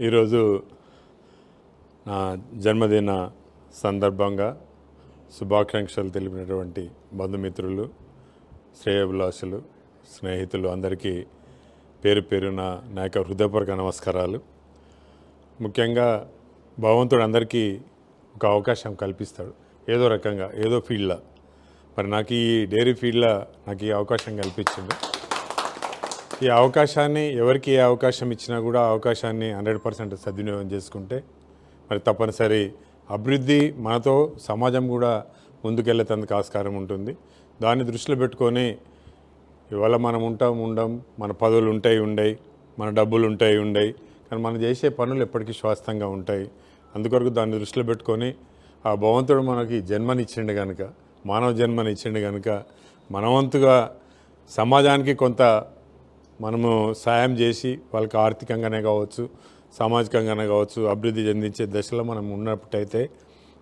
ఈరోజు నా జన్మదిన సందర్భంగా శుభాకాంక్షలు తెలిపినటువంటి బంధుమిత్రులు, శ్రేయోభిలాషులు, స్నేహితులు అందరికీ పేరు పేరున నా యొక్క హృదయపూర్వక నమస్కారాలు. ముఖ్యంగా భగవంతుడు అందరికీ ఒక అవకాశం కల్పిస్తాడు, ఏదో రకంగా ఏదో ఫీల్డ్లో. మరి నాకు ఈ డైరీ ఫీల్డ్లో నాకు ఈ అవకాశం కల్పించింది. ఈ అవకాశాన్ని ఎవరికి ఏ అవకాశం ఇచ్చినా కూడా అవకాశాన్ని 100% సద్వినియోగం చేసుకుంటే మరి తప్పనిసరి అభివృద్ధి మనతో సమాజం కూడా ముందుకెళ్ళేందుకు ఆస్కారం ఉంటుంది. దాన్ని దృష్టిలో పెట్టుకొని ఇవాళ మనం ఉండం, మన పదవులు ఉండయి, మన డబ్బులు ఉండయి, కానీ మనం చేసే పనులు ఎప్పటికీ శాశ్వతంగా ఉంటాయి. అందుకొరకు దాన్ని దృష్టిలో పెట్టుకొని ఆ భగవంతుడు మనకి జన్మనిచ్చిండు కనుక, మానవ జన్మనిచ్చిండు కనుక మనవంతుగా సమాజానికి కొంత మనము సాయం చేసి వాళ్ళకి ఆర్థికంగానే కావచ్చు, సామాజికంగానే కావచ్చు, అభివృద్ధి చెందించే దశలో మనం ఉన్నప్పుడైతే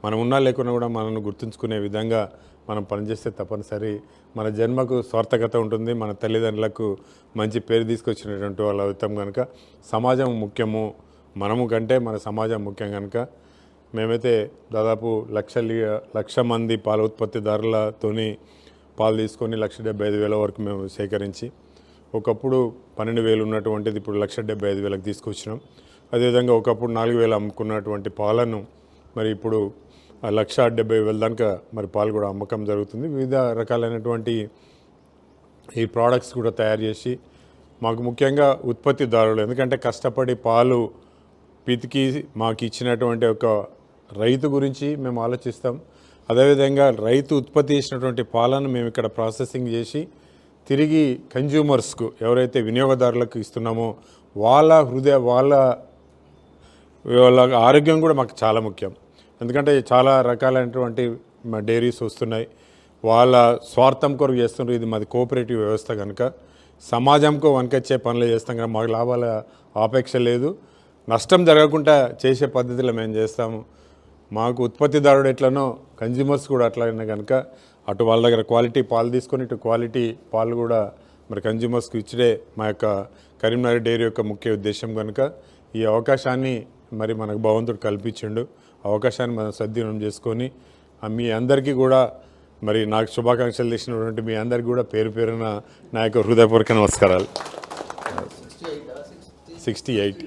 మనం ఉన్నా లేకున్నా కూడా మనల్ని గుర్తుంచుకునే విధంగా మనం పనిచేస్తే తప్పనిసరి మన జన్మకు సార్థకత ఉంటుంది. మన తల్లిదండ్రులకు మంచి పేరు తీసుకొచ్చినటువంటి వాళ్ళు అవుతాం కనుక సమాజం ముఖ్యము, మనము కంటే మన సమాజం ముఖ్యం కనుక మేమైతే దాదాపు 1,00,000 మంది పాల ఉత్పత్తిదారులతోని పాలు తీసుకొని 1,75,000 వరకు మేము సేకరించి, ఒకప్పుడు 12,000 ఉన్నటువంటిది ఇప్పుడు 1,75,000 తీసుకొచ్చినాం. అదేవిధంగా ఒకప్పుడు 4,000 అమ్ముకున్నటువంటి పాలను మరి ఇప్పుడు 1,70,000 దాకా మరి పాలు కూడా అమ్మకం జరుగుతుంది. వివిధ రకాలైనటువంటి ఈ ప్రోడక్ట్స్ కూడా తయారు చేసి మాకు ముఖ్యంగా ఉత్పత్తిదారులు, ఎందుకంటే కష్టపడి పాలు పితికి మాకు ఇచ్చినటువంటి ఒక రైతు గురించి మేము ఆలోచిస్తాం. అదేవిధంగా రైతు ఉత్పత్తి చేసినటువంటి పాలను మేము ఇక్కడ ప్రాసెసింగ్ చేసి తిరిగి కన్జ్యూమర్స్కు, ఎవరైతే వినియోగదారులకు ఇస్తున్నామో వాళ్ళ ఆరోగ్యం కూడా మాకు చాలా ముఖ్యం. ఎందుకంటే చాలా రకాలైనటువంటి డైరీస్ వస్తున్నాయి, వాళ్ళ స్వార్థం కొరకు చేస్తున్నారు. ఇది మాది కోఆపరేటివ్ వ్యవస్థ కనుక సమాజంకు వనకొచ్చే పనులు చేస్తాం కనుక మాకు లాభాల ఆపేక్ష లేదు. నష్టం జరగకుండా చేసే పద్ధతిలో మేము చేస్తాము. మాకు ఉత్పత్తిదారుడు ఎట్లనో కన్జ్యూమర్స్ కూడా అట్లనే కనుక అటు వాళ్ళ దగ్గర క్వాలిటీ పాలు తీసుకొని ఇటు క్వాలిటీ పాలు కూడా మరి కన్జ్యూమర్స్కి ఇచ్చడే మా యొక్క కరీంనగర్ డైరీ యొక్క ముఖ్య ఉద్దేశం కనుక ఈ అవకాశాన్ని మరి మనకు భగవంతుడు కల్పించిండు. అవకాశాన్ని మనం సద్వినియోగం చేసుకొని మీ అందరికీ కూడా మరి నాకు శుభాకాంక్షలు చేసినటువంటి మీ అందరికీ కూడా పేరు పేరున నా యొక్క హృదయపూర్వక నమస్కారాలు. 68